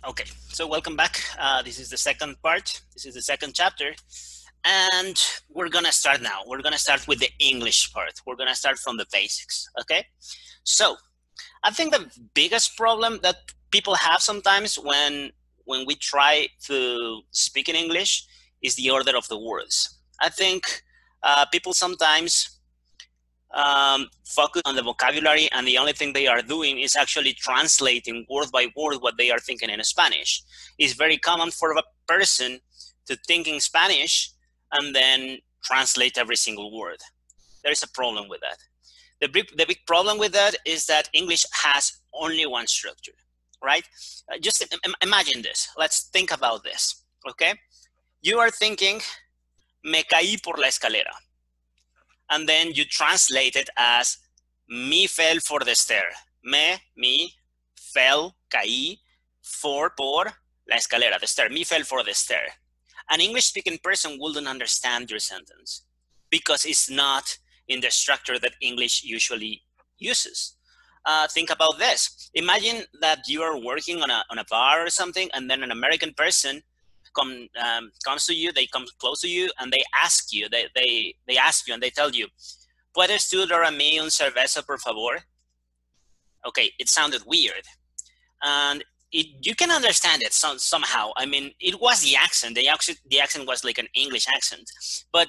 Okay, so welcome back. This is the second part. This is the second chapter. And we're going to start now. We're going to start with the English part. We're going to start from the basics, okay? So I think the biggest problem that people have sometimes when we try to speak in English is the order of the words. I think people sometimes focus on the vocabulary, and the only thing they are doing is actually translating word by word what they are thinking in Spanish. It's very common for a person to think in Spanish and then translate every single word. There is a problem with that. The big problem with that is that English has only one structure, right? Just imagine this. Let's think about this, okay? You are thinking, me caí por la escalera. And then you translate it as me fell for the stair. Me, fell, caí, por la escalera, the stair. Me fell for the stair. An English-speaking person wouldn't understand your sentence because it's not in the structure that English usually uses. Think about this. Imagine that you are working on a bar or something, and then an American person comes to you, they come close to you, and they ask you, they ask you, and they tell you, ¿Puedes tú dar a mí un cerveza, por favor? Okay, it sounded weird. And you can understand it somehow. I mean, it was the accent. The accent was like an English accent. But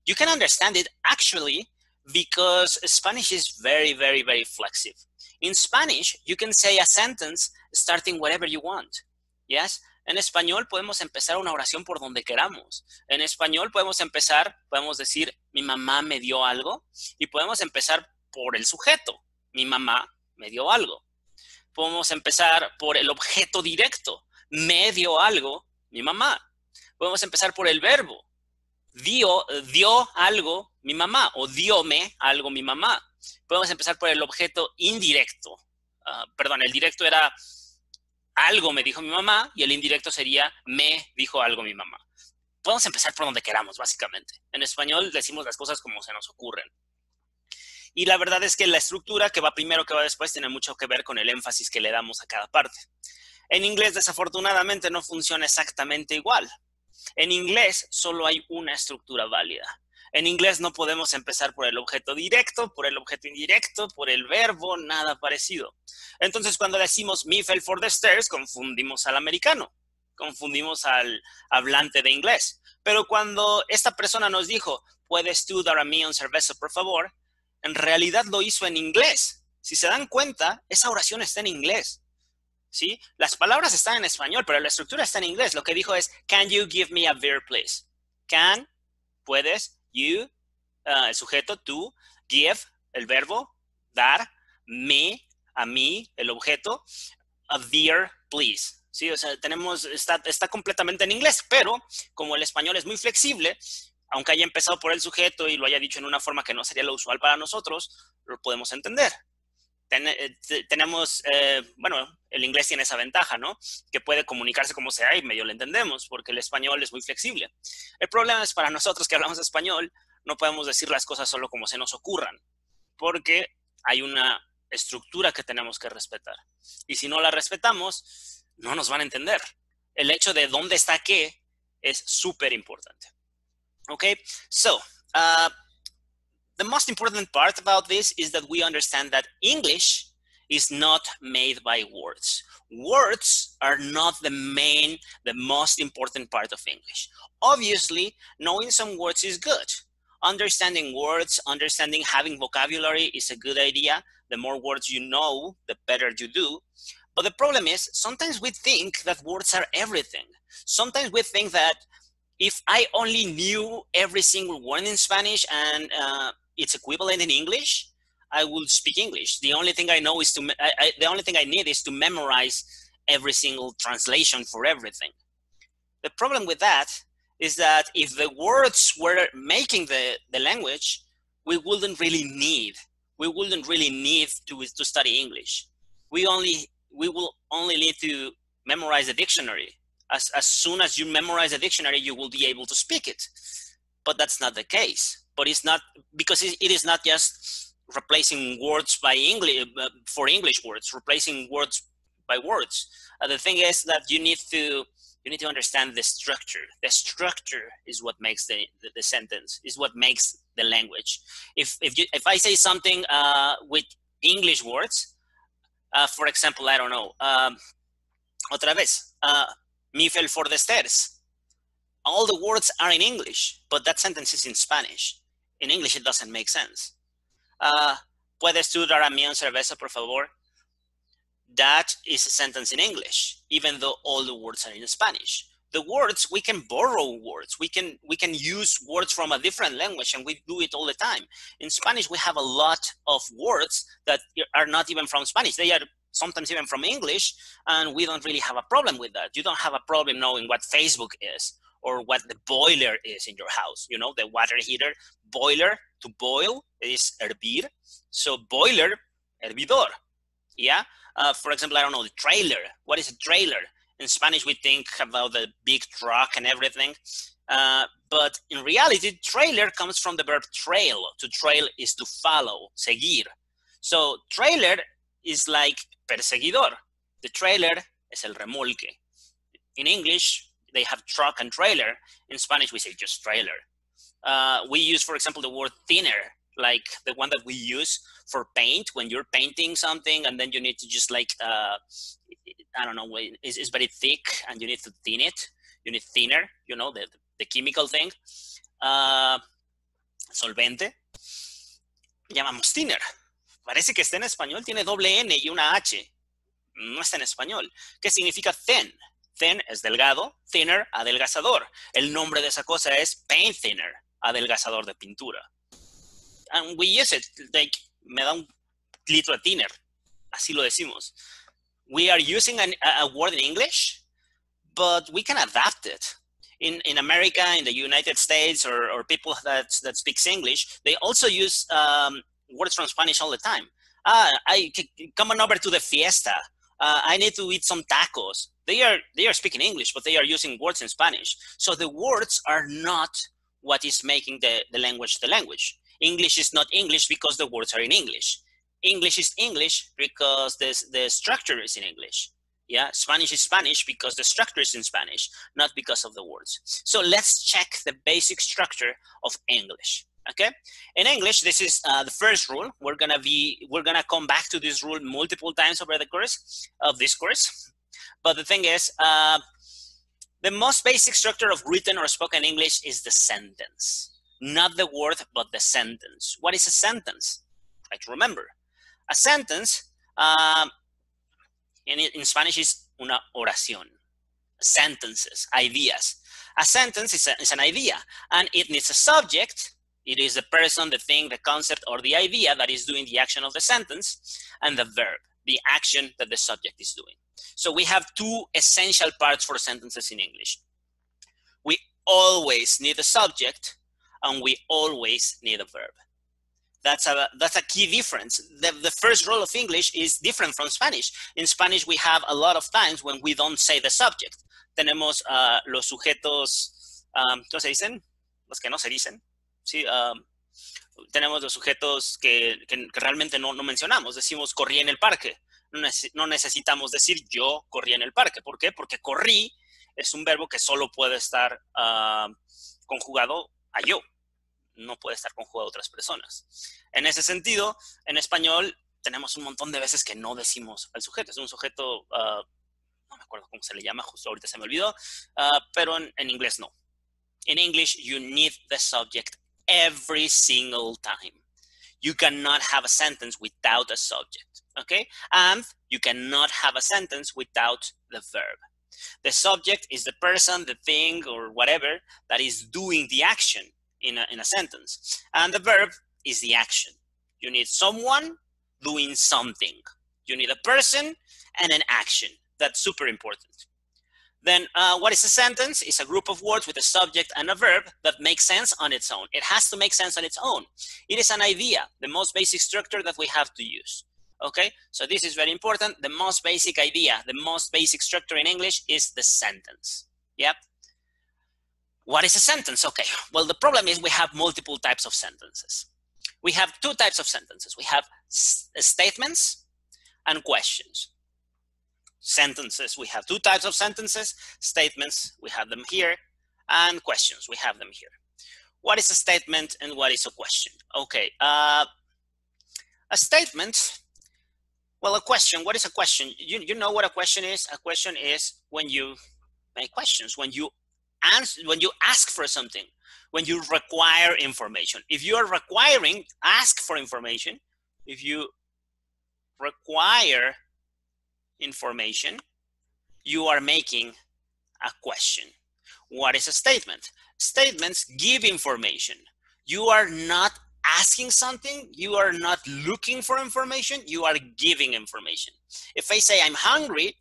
you can understand it actually because Spanish is very, very, very flexible. In Spanish, you can say a sentence starting whatever you want. Yes? En español podemos empezar una oración por donde queramos. En español podemos decir, mi mamá me dio algo, y podemos empezar por el sujeto, mi mamá me dio algo. Podemos empezar por el objeto directo, me dio algo, mi mamá. Podemos empezar por el verbo, dio algo, mi mamá, o diome algo, mi mamá. Podemos empezar por el objeto indirecto. Perdón, el directo era algo me dijo mi mamá, y el indirecto sería me dijo algo mi mamá. Podemos empezar por donde queramos, básicamente. En español decimos las cosas como se nos ocurren. Y la verdad es que la estructura que va primero, que va después, tiene mucho que ver con el énfasis que le damos a cada parte. En inglés, desafortunadamente, no funciona exactamente igual. En inglés solo hay una estructura válida. En inglés no podemos empezar por el objeto directo, por el objeto indirecto, por el verbo, nada parecido. Entonces, cuando decimos me fell for the stairs, confundimos al americano, confundimos al hablante de inglés. Pero cuando esta persona nos dijo, ¿puedes tú dar a mí un cerveza, por favor? En realidad lo hizo en inglés. Si se dan cuenta, esa oración está en inglés. ¿Sí? Las palabras están en español, pero la estructura está en inglés. Lo que dijo es, can you give me a beer, please? Can, puedes, you, el sujeto, tú, give, el verbo, dar, me, a mí, el objeto, a beer, please. ¿Sí? O sea, está completamente en inglés, pero como el español es muy flexible, aunque haya empezado por el sujeto y lo haya dicho en una forma que no sería lo usual para nosotros, lo podemos entender. Tenemos, bueno, el inglés tiene esa ventaja, ¿no? Que puede comunicarse como sea y medio lo entendemos, porque el español es muy flexible. El problema es para nosotros que hablamos español, no podemos decir las cosas solo como se nos ocurran, porque hay una estructura que tenemos que respetar. Y si no la respetamos, no nos van a entender. El hecho de dónde está qué es súper importante. Okay, so the most important part about this is that we understand that English is not made by words. Words are not the most important part of English. Obviously, knowing some words is good. Understanding words, having vocabulary is a good idea. The more words you know, the better you do. But the problem is, sometimes we think that words are everything. Sometimes we think that if I only knew every single word in Spanish and its equivalent in English, I will speak English. The only thing I know is the only thing I need is to memorize every single translation for everything. The problem with that is that if the words were making the language, we wouldn't really need to study English. We will only need to memorize the dictionary. As soon as you memorize a dictionary, you will be able to speak it. But that's not the case. But it's not, because it is not just replacing words by English for English words, replacing words by words. The thing is that you need to understand the structure. The structure is what makes the sentence, is what makes the language. If I say something with English words, for example, I don't know, otra vez, me fell for the stairs. All the words are in English, but that sentence is in Spanish. In English, it doesn't make sense. ¿Puedes tú dar a mí una cerveza, por favor? That is a sentence in English, even though all the words are in Spanish. The words, we can borrow words. We can use words from a different language, and we do it all the time. In Spanish, we have a lot of words that are not even from Spanish. They are sometimes even from English, and we don't really have a problem with that. You don't have a problem knowing what Facebook is or what the boiler is in your house. You know, the water heater. Boiler, to boil, is hervir. So boiler, hervidor. Yeah? For example, I don't know, the trailer. What is a trailer? In Spanish, we think about the big truck and everything. But in reality, trailer comes from the verb trail. To trail is to follow, seguir. So trailer is like perseguidor. The trailer es el remolque. In English, they have truck and trailer. In Spanish, we say just trailer. We use, for example, the word thinner, like the one that we use for paint when you're painting something, and then you need to just like, I don't know, it's very thick and you need to thin it. You need thinner, you know, the chemical thing. Solvente. Llamamos thinner. Parece que está en español, tiene doble N y una H. No está en español. ¿Qué significa thin? Thin es delgado, thinner, adelgazador. El nombre de esa cosa es paint thinner, adelgazador de pintura. And we use it, like, me da un litro de thinner. Así lo decimos. We are using a word in English, but we can adapt it. In America, in the United States, or people that speaks English, they also use words from Spanish all the time. Come on over to the fiesta. I need to eat some tacos. They are speaking English, but they are using words in Spanish. So the words are not what is making the language the language. English is not English because the words are in English. English is English because the structure is in English. Yeah, Spanish is Spanish because the structure is in Spanish, not because of the words. So let's check the basic structure of English. Okay, in English, this is the first rule. We're gonna come back to this rule multiple times over the course of this course. But the thing is, the most basic structure of written or spoken English is the sentence, not the word, but the sentence. What is a sentence? Try to remember. A sentence in Spanish is una oración. Sentences, ideas. A sentence is an idea, and it needs a subject. It is the person, the thing, the concept, or the idea that is doing the action of the sentence, and the verb, the action that the subject is doing. So we have two essential parts for sentences in English. We always need a subject, and we always need a verb. That's a key difference. The first rule of English is different from Spanish. In Spanish, we have a lot of times when we don't say the subject. Tenemos los sujetos, ¿cómo se dicen? Los que no se dicen. Sí, tenemos los sujetos que realmente no mencionamos. Decimos corrí en el parque. No necesitamos decir yo corrí en el parque. ¿Por qué? Porque corrí es un verbo que solo puede estar conjugado a yo. No puede estar conjugado a otras personas. En ese sentido, en español tenemos un montón de veces que no decimos al sujeto. Es un sujeto, no me acuerdo cómo se le llama, justo ahorita se me olvidó, pero en inglés no. In English, you need the subject every single time. You cannot have a sentence without a subject, okay? And you cannot have a sentence without the verb. The subject is the person, the thing, or whatever that is doing the action in a sentence. And the verb is the action. You need someone doing something. You need a person and an action. That's super important. Then what is a sentence? It's a group of words with a subject and a verb that makes sense on its own. It has to make sense on its own. It is an idea, the most basic structure that we have to use. Okay, so this is very important. The most basic idea, the most basic structure in English is the sentence. Yep. What is a sentence? Okay, well, the problem is we have multiple types of sentences. We have two types of sentences. We have statements and questions. sentences, we have two types of sentences. Statements, we have them here, and questions, we have them here. What is a statement and what is a question? Okay, a statement, well, a question, what is a question? You know what a question is? A question is when you make questions, when you answer, when you ask for something, when you require information. If you are requiring, ask for information. If you require information, you are making a question. What is a statement? Statements give information. You are not asking something, you are not looking for information, you are giving information. If I say I'm hungry,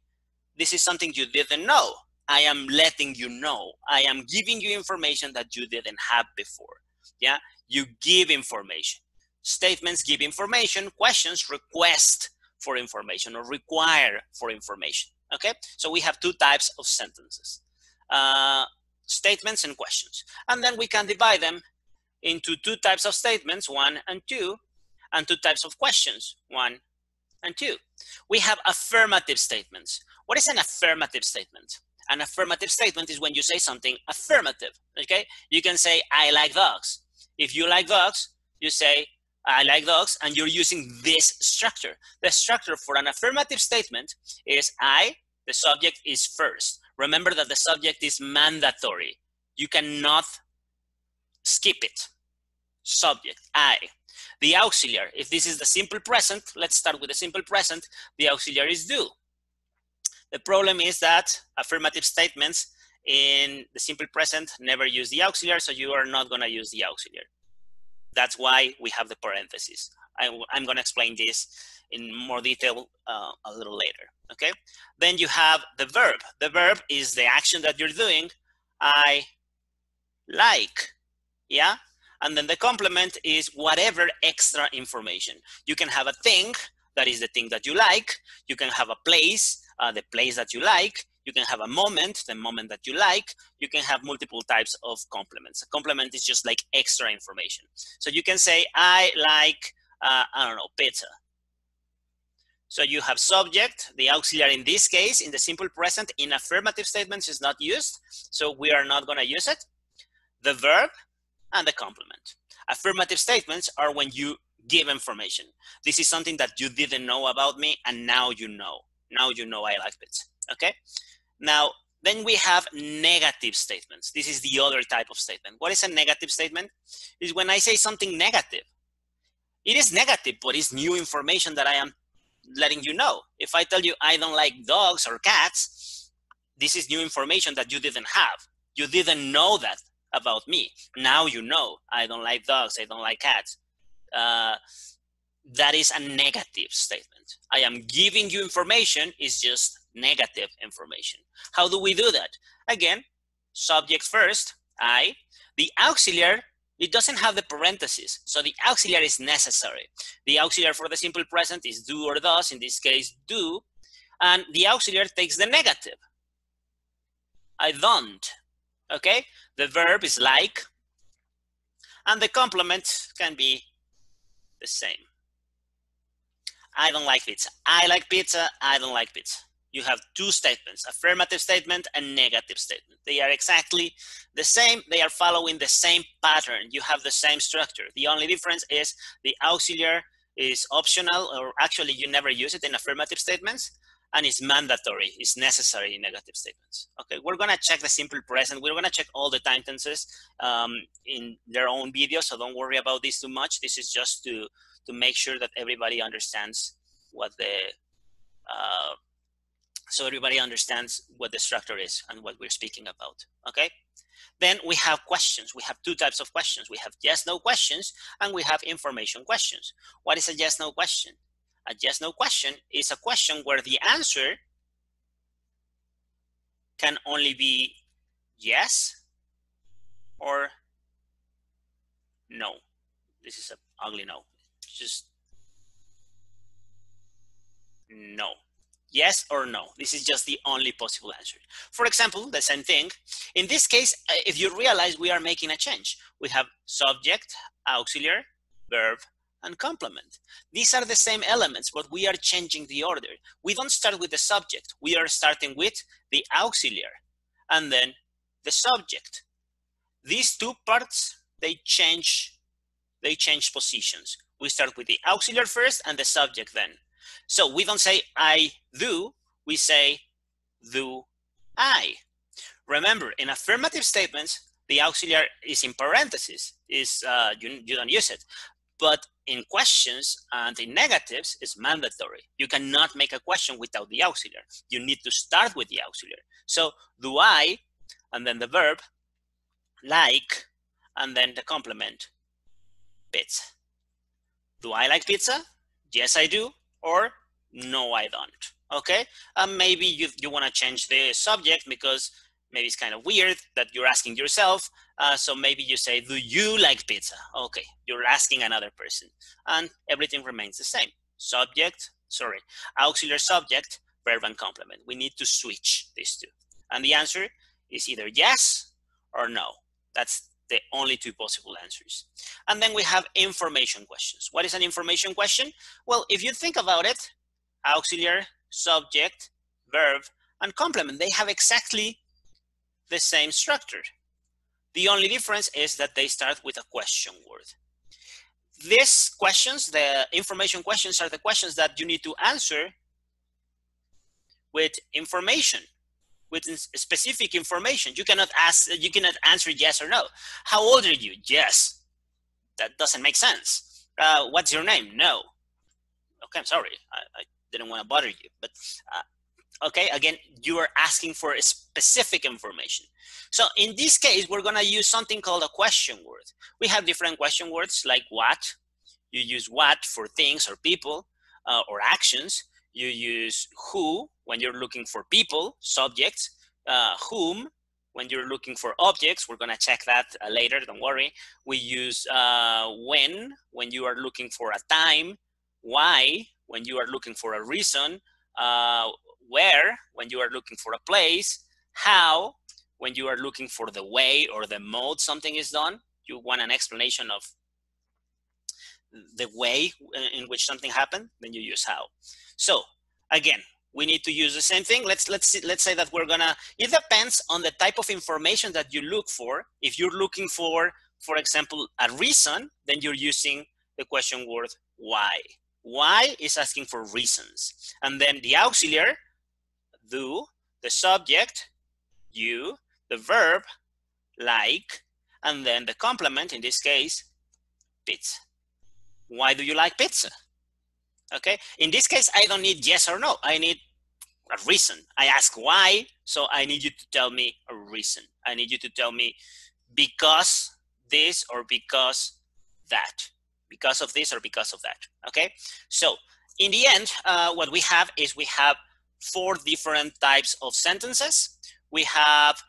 this is something you didn't know. I am letting you know. I am giving you information that you didn't have before. Yeah, you give information. Statements give information. Questions request for information or require for information. Okay, so we have two types of sentences, statements and questions. And then we can divide them into two types of statements, 1 and 2, and two types of questions, 1 and 2. We have affirmative statements. What is an affirmative statement? An affirmative statement is when you say something affirmative, okay? You can say, I like dogs. If you like dogs, you say, I like dogs, and you're using this structure. The structure for an affirmative statement is I, the subject is first. Remember that the subject is mandatory. You cannot skip it. Subject, I. The auxiliary, if this is the simple present, let's start with the simple present, the auxiliary is do. The problem is that affirmative statements in the simple present never use the auxiliary, so you are not going to use the auxiliary. That's why we have the parentheses. I'm going to explain this in more detail a little later, okay? Then you have the verb. The verb is the action that you're doing. I like, yeah? And then the complement is whatever extra information. You can have a thing, that is the thing that you like. You can have a place, the place that you like. You can have a moment, the moment that you like. You can have multiple types of complements. A complement is just like extra information. So you can say, I like, I don't know, pizza. So you have subject, the auxiliary in this case, in the simple present, in affirmative statements is not used. So we are not going to use it. The verb and the complement. Affirmative statements are when you give information. This is something that you didn't know about me, and now you know. Now you know I like pizza, okay? Now, then we have negative statements. This is the other type of statement. What is a negative statement? Is when I say something negative. It is negative, but it's new information that I am letting you know. If I tell you I don't like dogs or cats, this is new information that you didn't have. You didn't know that about me. Now you know I don't like dogs, I don't like cats. That is a negative statement. I am giving you information, is just negative information. How do we do that? Again, subject first, I. The auxiliary, it doesn't have the parentheses, so the auxiliary is necessary. The auxiliary for the simple present is do or does, in this case do, and the auxiliary takes the negative. I don't, okay? The verb is like, and the complement can be the same. I don't like pizza. I like pizza. I don't like pizza. You have two statements, affirmative statement and negative statement. They are exactly the same. They are following the same pattern. You have the same structure. The only difference is the auxiliary is optional, or actually you never use it in affirmative statements, and it's mandatory. It's necessary in negative statements. Okay, we're gonna check the simple present. We're gonna check all the time tenses in their own video, so don't worry about this too much. This is just to make sure that everybody understands what the structure is and what we're speaking about, okay? Then we have questions. We have two types of questions. We have yes/no questions, and we have information questions. What is a yes/no question? A yes/no question is a question where the answer can only be yes or no. This is an ugly no. Just no. Yes or no. This is just the only possible answer. For example, the same thing. In this case, if you realize, we are making a change. We have subject, auxiliary, verb, and complement. These are the same elements, but we are changing the order. We don't start with the subject. We are starting with the auxiliary and then the subject. These two parts, they change positions. We start with the auxiliary first and the subject then. So we don't say I do, we say do I. Remember, in affirmative statements, the auxiliary is in parentheses, you don't use it. But in questions and in negatives, it's mandatory. You cannot make a question without the auxiliary. You need to start with the auxiliary. So do I, and then the verb, like, and then the complement, pizza. Do I like pizza? Yes, I do. Or no, I don't. Okay? Maybe you want to change the subject because maybe it's kind of weird that you're asking yourself. So maybe you say, do you like pizza? Okay, you're asking another person. And everything remains the same. Auxiliary subject, verb, and complement. We need to switch these two. And the answer is either yes or no. That's the only two possible answers. And then we have information questions. What is an information question? Well, if you think about it, auxiliary, subject, verb, and complement, they have exactly the same structure. The only difference is that they start with a question word. These questions, the information questions, are the questions that you need to answer with information, with specific information. You cannot answer yes or no. How old are you? Yes. That doesn't make sense. What's your name? No. Okay, I'm sorry. I didn't want to bother you, but okay, again, you are asking for a specific information. So in this case, we're going to use something called a question word. We have different question words like what. You use what for things or people or actions. You use who when you're looking for people, subjects. Whom when you're looking for objects. We're going to check that later, don't worry. We use when you are looking for a time. Why when you are looking for a reason. Where when you are looking for a place. How when you are looking for the way or the mode something is done. You want an explanation of the way in which something happened, then you use how. So again, we need to use the same thing. Let's say that we're gonna, it depends on the type of information that you look for. If you're looking for example, a reason, then you're using the question word why. Why is asking for reasons. And then the auxiliary, do, the subject, you, the verb, like, and then the complement, in this case, pizza. Why do you like pizza? Okay, in this case, I don't need yes or no. I need a reason. I ask why, so I need you to tell me a reason. I need you to tell me because this or because that. Because of this or because of that, okay? So in the end, what we have is we have 4 different types of sentences. We have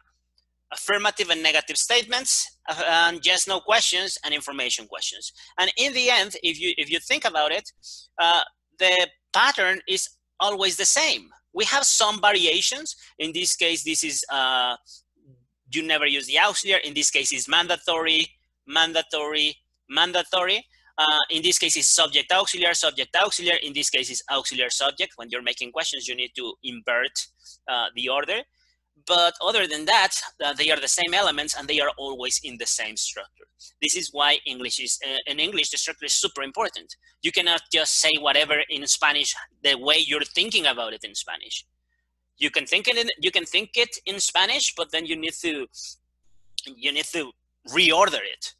affirmative and negative statements, and yes, no questions, and information questions. And in the end, if you think about it, the pattern is always the same. We have some variations. In this case, this is, you never use the auxiliary. In this case, it's mandatory, mandatory, mandatory. In this case, it's subject auxiliary, subject auxiliary. In this case, it's auxiliary subject. When you're making questions, you need to invert the order. But other than that, they are the same elements and they are always in the same structure. This is why English is, in English, the structure is super important. You cannot just say whatever in Spanish the way you're thinking about it in Spanish. You can think it in Spanish, but then you need to reorder it.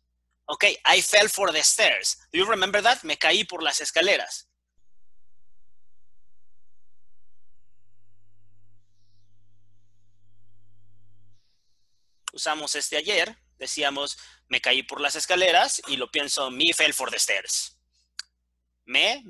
Okay, I fell for the stairs. Do you remember that? Me caí por las escaleras. Usamos este ayer, decíamos, me caí por las escaleras, y lo pienso, me fell for the stairs. Me,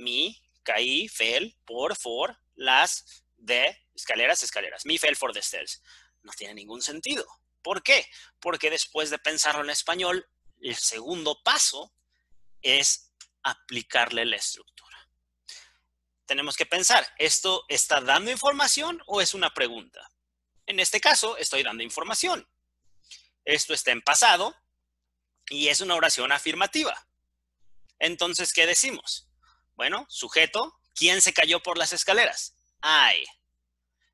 caí, fell, for, las, de, escaleras, escaleras. Me fell for the stairs. No tiene ningún sentido. ¿Por qué? Porque después de pensarlo en español, el segundo paso es aplicarle la estructura. Tenemos que pensar, ¿esto está dando información o es una pregunta? En este caso, estoy dando información. Esto está en pasado y es una oración afirmativa. Entonces, ¿qué decimos? Bueno, sujeto, ¿quién se cayó por las escaleras? I.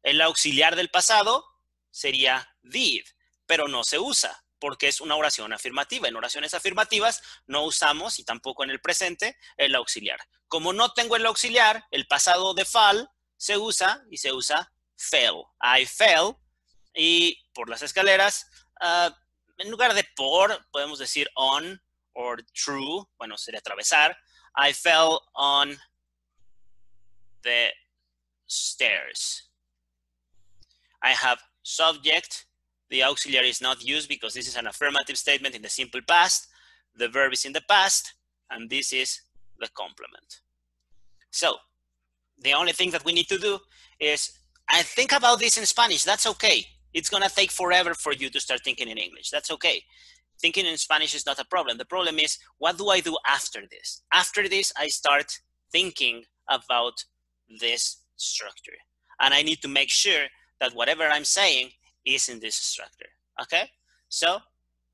El auxiliar del pasado sería did, pero no se usa porque es una oración afirmativa. En oraciones afirmativas no usamos, y tampoco en el presente, el auxiliar. Como no tengo el auxiliar, el pasado de fall se usa y se usa fell. I fell. Y por las escaleras, en lugar de por, podemos decir on or through. Bueno, sería atravesar. I fell on the stairs. I have subject. The auxiliary is not used because this is an affirmative statement in the simple past. The verb is in the past, and this is the complement. So the only thing that we need to do is, I think about this in Spanish. That's okay. It's going to take forever for you to start thinking in English. That's okay. Thinking in Spanish is not a problem. The problem is, what do I do after this? After this, I start thinking about this structure. And I need to make sure that whatever I'm saying is in this structure. Okay? So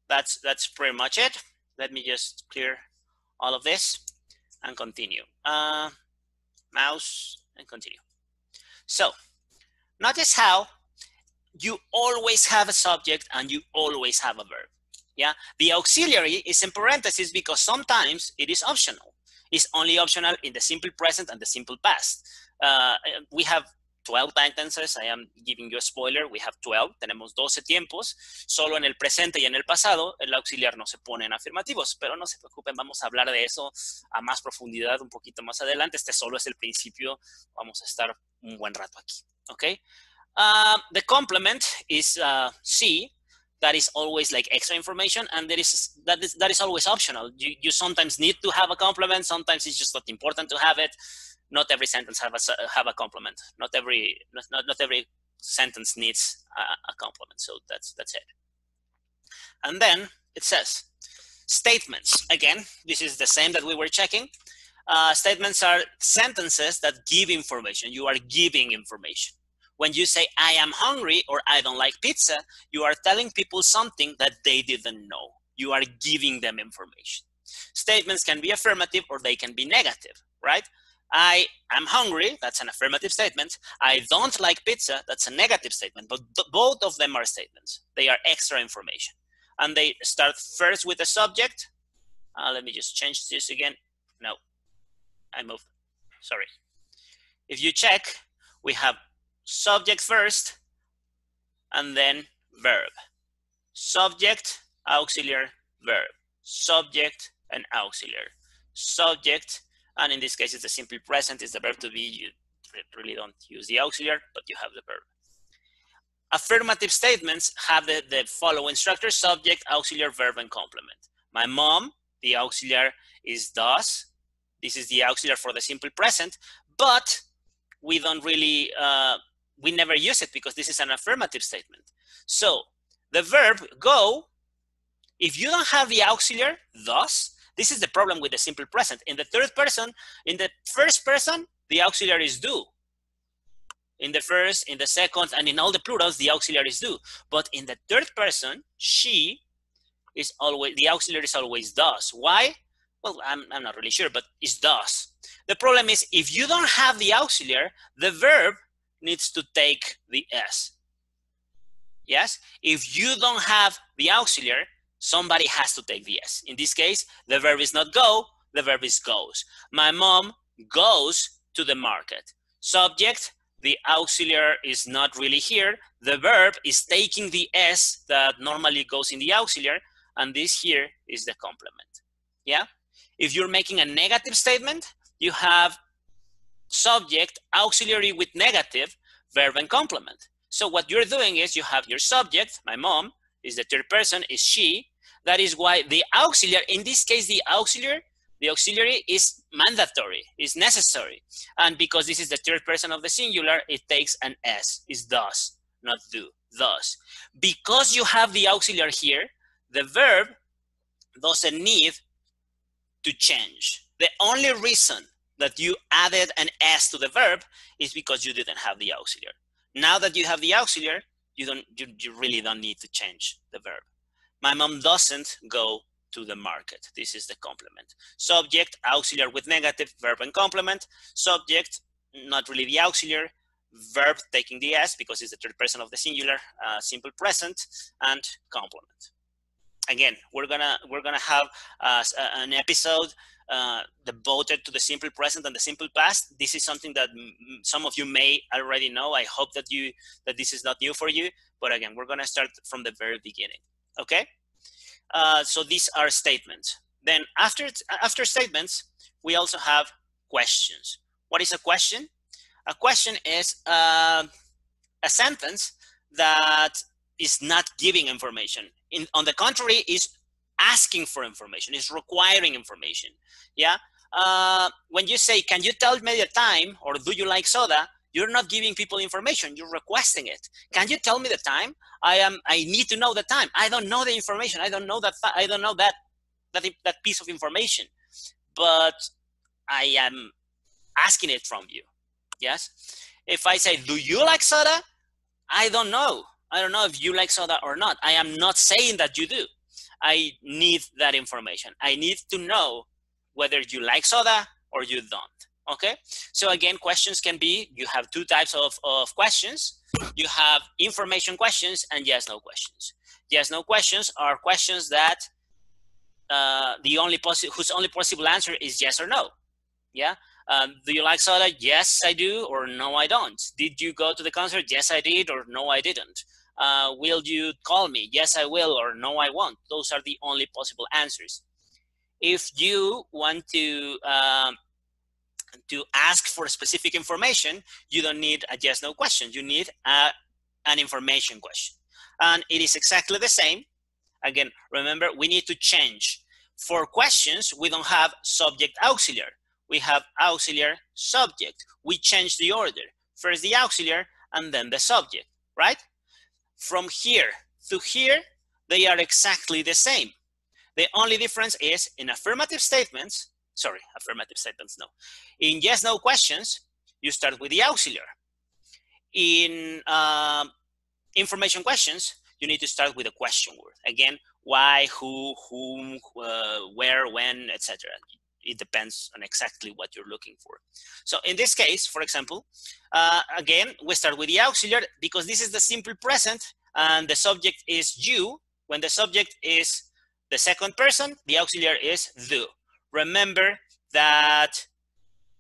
that's pretty much it. Let me just clear all of this and continue. Mouse and continue. So notice how you always have a subject and you always have a verb. Yeah, the auxiliary is in parentheses because sometimes it is optional. It's only optional in the simple present and the simple past. We have 12 time tenses. I am giving you a spoiler. We have 12. Tenemos 12 tiempos. Solo en el presente y en el pasado el auxiliar no se pone en afirmativos, pero no se preocupen, vamos a hablar de eso a más profundidad un poquito más adelante. Este solo es el principio. Vamos a estar un buen rato aquí. Okay? The complement is C. That is always like extra information, and that is always optional. You sometimes need to have a complement. Sometimes it's just not important to have it. Not every sentence have a complement. Not every sentence needs a complement. So that's it. And then it says statements. Again, this is the same that we were checking. Statements are sentences that give information. You are giving information. When you say, I am hungry or I don't like pizza, you are telling people something that they didn't know. You are giving them information. Statements can be affirmative or they can be negative, right? I am hungry, that's an affirmative statement. I don't like pizza, that's a negative statement, but both of them are statements. They are extra information. And they start first with the subject. Let me just change this again. No, I moved, sorry. If you check, we have subject first, and then verb. Subject, auxiliary, verb. Subject and auxiliary. Subject, and in this case, it's the simple present, is the verb to be. You really don't use the auxiliary, but you have the verb. Affirmative statements have the following structure: subject, auxiliary, verb, and complement. My mom, the auxiliary is does. This is the auxiliary for the simple present, but we don't really, we never use it because this is an affirmative statement. So the verb go, if you don't have the auxiliary, thus, this is the problem with the simple present. In the third person, in the first person, the auxiliary is do. In the first, in the second, and in all the plurals, the auxiliary is do. But in the third person, she is always, the auxiliary is always does. Why? Well, I'm not really sure, but it's does. The problem is, if you don't have the auxiliary, the verb needs to take the S. Yes? If you don't have the auxiliary, somebody has to take the S. In this case, the verb is not go, the verb is goes. My mom goes to the market. Subject, the auxiliary is not really here. The verb is taking the S that normally goes in the auxiliary, and this here is the complement. Yeah? If you're making a negative statement, you have subject, auxiliary with negative, verb, and complement. So what you're doing is you have your subject, my mom, is the third person, is she. That is why the auxiliary, in this case, the auxiliary is mandatory, is necessary. And because this is the third person of the singular, it takes an S, is does, not do, thus. Because you have the auxiliary here, the verb doesn't need to change. The only reason that you added an S to the verb is because you didn't have the auxiliary. Now that you have the auxiliary, you really don't need to change the verb. My mom doesn't go to the market. This is the complement. Subject, auxiliary with negative, verb and complement. Subject, not really the auxiliary. Verb taking the S because it's the third person of the singular, simple present, and complement. Again, we're gonna have an episode devoted to the simple present and the simple past. This is something that some of you may already know. I hope that this is not new for you. But again, we're gonna start from the very beginning. Okay. So these are statements. Then after statements, we also have questions. What is a question? A question is a sentence that is not giving information. On the contrary, is asking for information, is requiring information. Yeah. When you say, "Can you tell me the time?" or "Do you like soda?" you're not giving people information. You're requesting it. "Can you tell me the time? I need to know the time. I don't know the information. I don't know that. I don't know that piece of information, but I am asking it from you." Yes. If I say, "Do you like soda?" I don't know. I don't know if you like soda or not. I am not saying that you do. I need that information. I need to know whether you like soda or you don't. Okay. So again, questions can be, you have two types of questions. You have information questions and yes/no questions. Yes/no questions are questions that whose only possible answer is yes or no. Yeah. Do you like soda? Yes, I do, or no, I don't. Did you go to the concert? Yes, I did, or no, I didn't. Will you call me? Yes, I will, or no, I won't. Those are the only possible answers. If you want to ask for specific information, you don't need a yes/no question. You need an information question. And it is exactly the same. Again, remember, we need to change. For questions, we don't have subject auxiliary. We have auxiliary subject. We change the order. First the auxiliary and then the subject, right? From here to here, they are exactly the same. The only difference is in affirmative statements, no. In yes/no questions, you start with the auxiliary. In information questions, you need to start with a question word. Again, why, who, whom, where, when, etc. It depends on exactly what you're looking for. So in this case, for example, again, we start with the auxiliary because this is the simple present and the subject is you. When the subject is the second person, the auxiliary is do. Remember that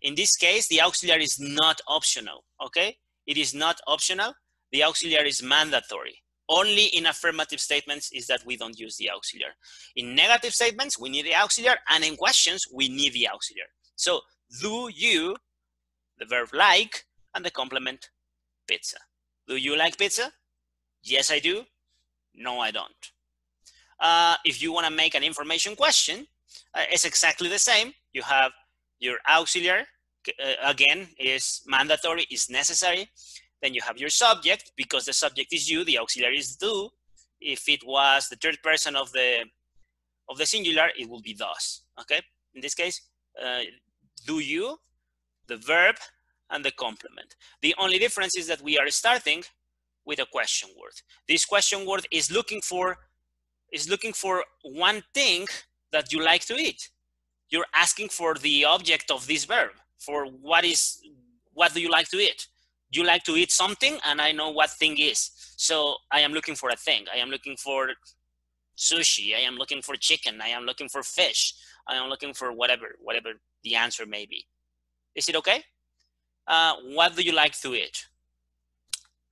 in this case, the auxiliary is not optional, okay? It is not optional. The auxiliary is mandatory. Only in affirmative statements is that we don't use the auxiliary. In negative statements, we need the auxiliary, and in questions, we need the auxiliary. So, do you, the verb like, and the complement pizza. Do you like pizza? Yes, I do. No, I don't. If you want to make an information question, it's exactly the same. You have your auxiliary, again, is mandatory, is necessary. Then you have your subject, because the subject is you, the auxiliary is do. If it was the third person of the singular, it will be does. Okay. In this case, do you, the verb, and the complement. The only difference is that we are starting with a question word. This question word is looking for one thing that you like to eat. You're asking for the object of this verb. For what do you like to eat? You like to eat something, and I know what thing is. So I am looking for a thing. I am looking for sushi. I am looking for chicken. I am looking for fish. I am looking for whatever the answer may be. Is it okay? What do you like to eat?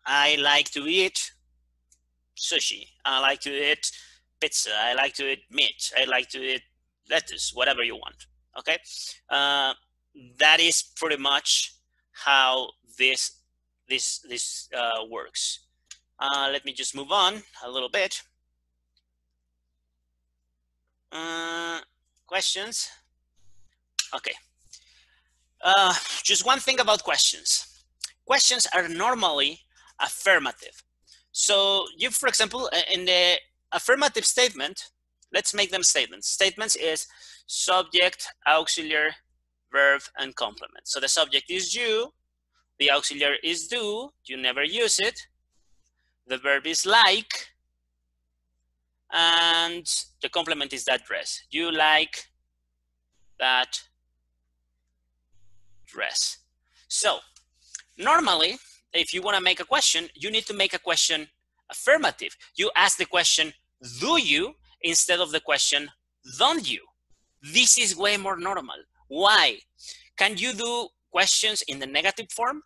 I like to eat sushi. I like to eat pizza. I like to eat meat. I like to eat lettuce, whatever you want. Okay? That is pretty much how this works. Let me just move on a little bit. Questions? Okay. Just one thing about questions. Questions are normally affirmative. So you, for example, in the affirmative statement, let's make them statements. Statements is subject, auxiliary, verb, and complement. So the subject is you. The auxiliary is do, you never use it. The verb is like, and the complement is that dress. You like that dress. So normally, if you want to make a question, you need to make a question affirmative. You ask the question, do you, instead of the question, don't you? This is way more normal. Why? Can you do questions in the negative form?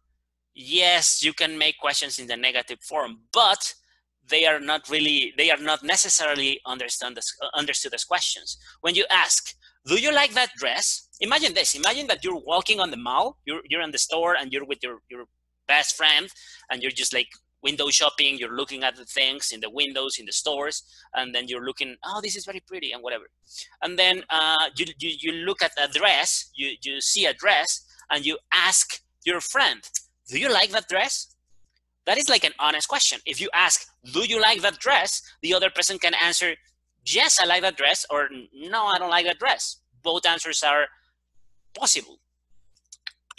Yes, you can make questions in the negative form, but they are not necessarily understood as questions. When you ask, do you like that dress? Imagine this. Imagine that you're walking on the mall, you're in the store, and you're with your best friend, and you're just like window shopping. You're looking at the things in the windows, in the stores, and then you're looking, oh, this is very pretty, and whatever. And then you look at a dress, you see a dress, and you ask your friend, do you like that dress? That is like an honest question. If you ask, do you like that dress? The other person can answer, yes, I like that dress, or no, I don't like that dress. Both answers are possible.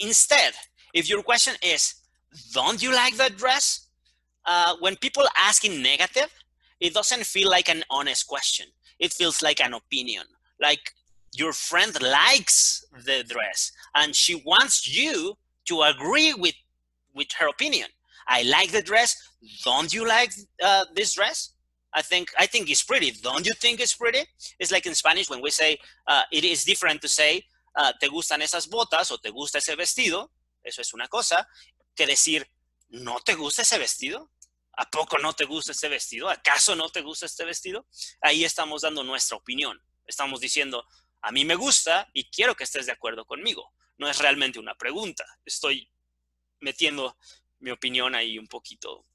Instead, if your question is, don't you like that dress? When people ask in negative, it doesn't feel like an honest question. It feels like an opinion. Like your friend likes the dress and she wants you to agree with her opinion. I like the dress. Don't you like this dress? I think it's pretty. Don't you think it's pretty? It's like in Spanish when we say, it is different to say, ¿te gustan esas botas o te gusta ese vestido? Eso es una cosa. Que decir, ¿no te gusta ese vestido? ¿A poco no te gusta este vestido? ¿Acaso no te gusta este vestido? Ahí estamos dando nuestra opinión. Estamos diciendo, a mí me gusta y quiero que estés de acuerdo conmigo. No es realmente una pregunta. Estoy metiendo mi opinión ahí un poquito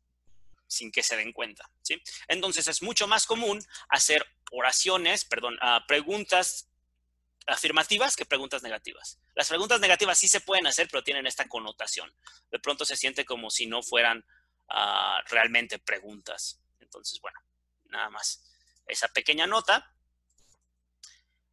sin que se den cuenta, ¿sí? Entonces es mucho más común hacer preguntas afirmativas que preguntas negativas. Las preguntas negativas sí se pueden hacer, pero tienen esta connotación. De pronto se siente como si no fueran realmente preguntas. Entonces, bueno, nada más esa pequeña nota.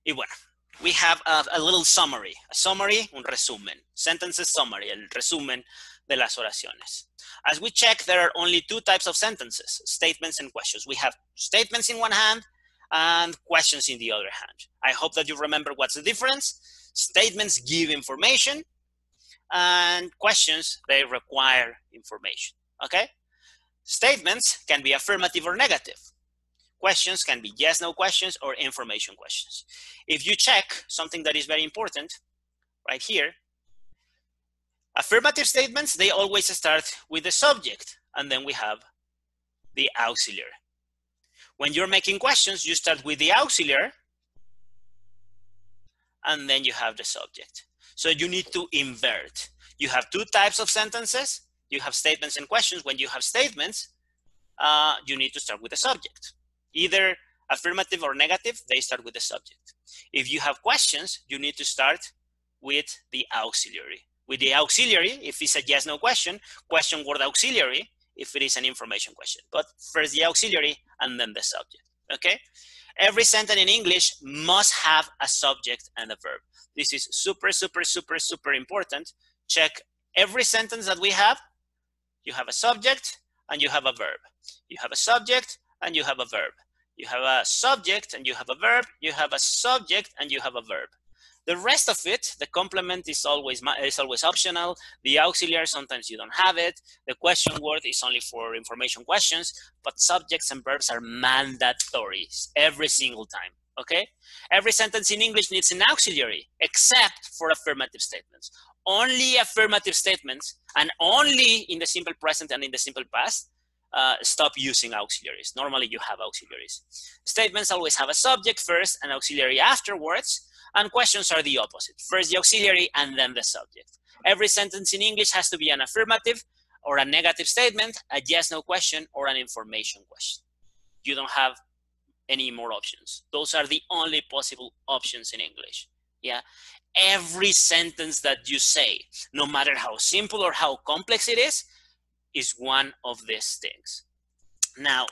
Y bueno, we have a little summary. A summary, un resumen. Sentences summary, el resumen de las oraciones. As we check, there are only two types of sentences, statements and questions. We have statements in one hand and questions in the other hand. I hope that you remember what's the difference. Statements give information and questions, they require information, okay? Statements can be affirmative or negative. Questions can be yes, no questions or information questions. If you check something that is very important right here, affirmative statements, they always start with the subject, and then we have the auxiliary. When you're making questions, you start with the auxiliary, and then you have the subject. So you need to invert. You have two types of sentences. You have statements and questions. When you have statements, you need to start with the subject. Either affirmative or negative, they start with the subject. If you have questions, you need to start with the auxiliary. With the auxiliary, if it's a yes, no question, question word auxiliary, if it is an information question. But first the auxiliary and then the subject, okay? Every sentence in English must have a subject and a verb. This is super, super, super, super important. Check every sentence that we have. You have a subject and you have a verb. You have a subject and you have a verb. You have a subject and you have a verb. You have a subject and you have a verb. The rest of it, the complement is always optional. The auxiliary, sometimes you don't have it. The question word is only for information questions, but subjects and verbs are mandatory every single time, okay? Every sentence in English needs an auxiliary, except for affirmative statements. Only affirmative statements, and only in the simple present and in the simple past, stop using auxiliaries. Normally you have auxiliaries. Statements always have a subject first, an auxiliary afterwards, and questions are the opposite. First the auxiliary and then the subject. Every sentence in English has to be an affirmative or a negative statement, a yes, no question, or an information question. You don't have any more options. Those are the only possible options in English, yeah? Every sentence that you say, no matter how simple or how complex it is one of these things. Now,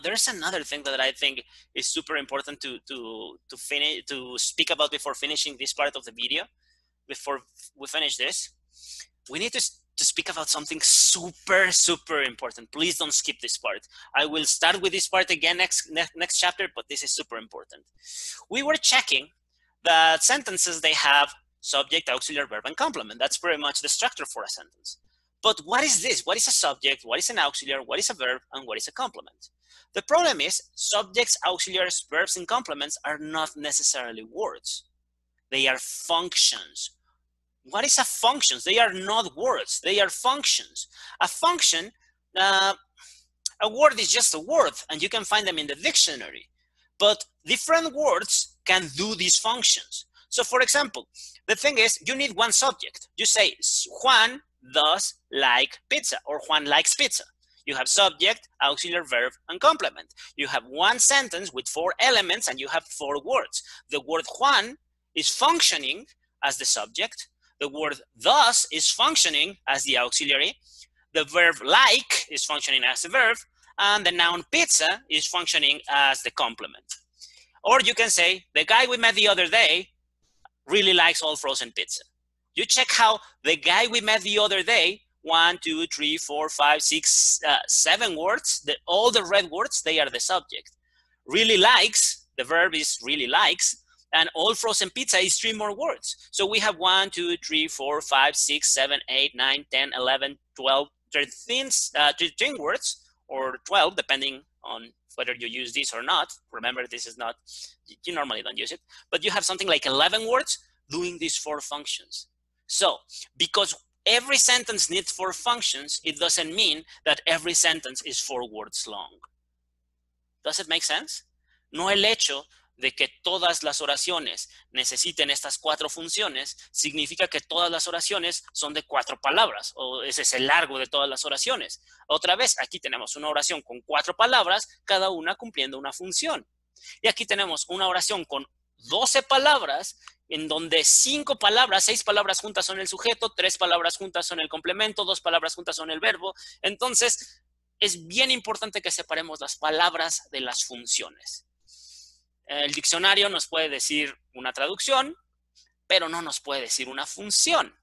there's another thing that I think is super important to speak about before finishing this part of the video. Before we finish this, we need to to speak about something super important. Please don't skip this part. I will start with this part again next chapter, but this is super important. We were checking that sentences, they have subject, auxiliary, verb, and complement. That's pretty much the structure for a sentence. But what is this? What is a subject? What is an auxiliary? What is a verb? And what is a complement? The problem is subjects, auxiliaries, verbs, and complements are not necessarily words. They are functions. What is a function? They are not words. They are functions. A function, a word is just a word, and you can find them in the dictionary. But different words can do these functions. So for example, the thing is, you need one subject. You say, Juan does like pizza, or Juan likes pizza. You have subject, auxiliary, verb, and complement. You have one sentence with 4 elements, and you have 4 words. The word Juan is functioning as the subject. The word thus is functioning as the auxiliary. The verb like is functioning as the verb. And the noun pizza is functioning as the complement. Or you can say, the guy we met the other day really likes all frozen pizza. You check how the guy we met the other day, 1, 2, 3, 4, 5, 6, 7 words, all the red words, they are the subject. Really likes, the verb is really likes, and all frozen pizza is 3 more words. So we have 1, 2, 3, 4, 5, 6, 7, 8, 9, 10, 11, 12, 13 words, or 12, depending on whether you use this or not. Remember, this is not, you normally don't use it, but you have something like 11 words doing these 4 functions. So because every sentence needs 4 functions, it doesn't mean that every sentence is 4 words long. Does it make sense? No el hecho de que todas las oraciones necesiten estas 4 funciones significa que todas las oraciones son de 4 palabras, o ese es el largo de todas las oraciones. Otra vez, aquí tenemos una oración con 4 palabras, cada una cumpliendo una función. Y aquí tenemos una oración con 12 palabras, en donde 5 palabras, 6 palabras juntas son el sujeto, 3 palabras juntas son el complemento, 2 palabras juntas son el verbo. Entonces, es bien importante que separemos las palabras de las funciones. El diccionario nos puede decir una traducción, pero no nos puede decir una función.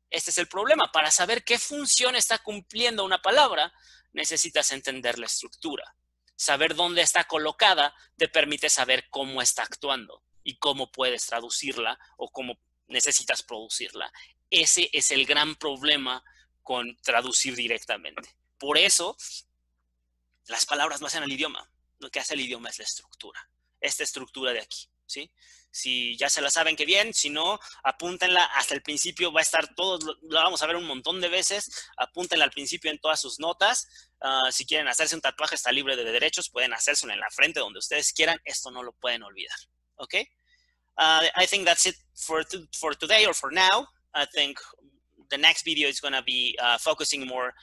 Este es el problema. Para saber qué función está cumpliendo una palabra, necesitas entender la estructura. Saber dónde está colocada te permite saber cómo está actuando y cómo puedes traducirla o cómo necesitas producirla. Ese es el gran problema con traducir directamente. Por eso, las palabras no hacen el idioma. Lo que hace el idioma es la estructura. Esta estructura de aquí, ¿sí? Si ya se la saben, que bien. Si no, apúntenla hasta el principio. Va a estar todo, la vamos a ver un montón de veces. Apúntenla al principio en todas sus notas. Si quieren hacerse un tatuaje, está libre de derechos. Pueden hacérselo en la frente, donde ustedes quieran. Esto no lo pueden olvidar, ¿ok? I think that's it for today, or for now. I think the next video is going to be focusing more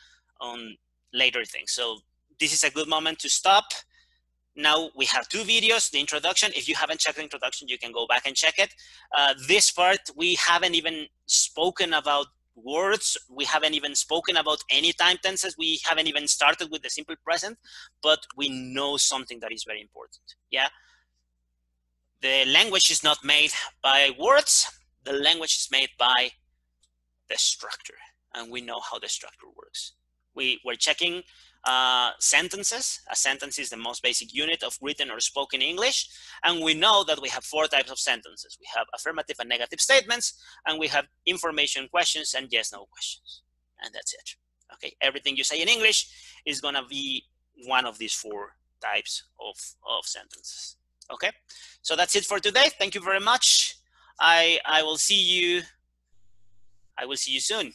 on later things. So this is a good moment to stop. Now we have 2 videos, the introduction. If you haven't checked the introduction, you can go back and check it. This part, we haven't even spoken about words. We haven't even spoken about any time tenses. We haven't even started with the simple present, but we know something that is very important, yeah? The language is not made by words. The language is made by the structure, and we know how the structure works. We're checking sentences. A sentence is the most basic unit of written or spoken English. And we know that we have 4 types of sentences. We have affirmative and negative statements, and we have information questions and yes/no questions. And that's it. Okay, everything you say in English is gonna be one of these 4 types of sentences. Okay, so that's it for today. Thank you very much. I will see you soon.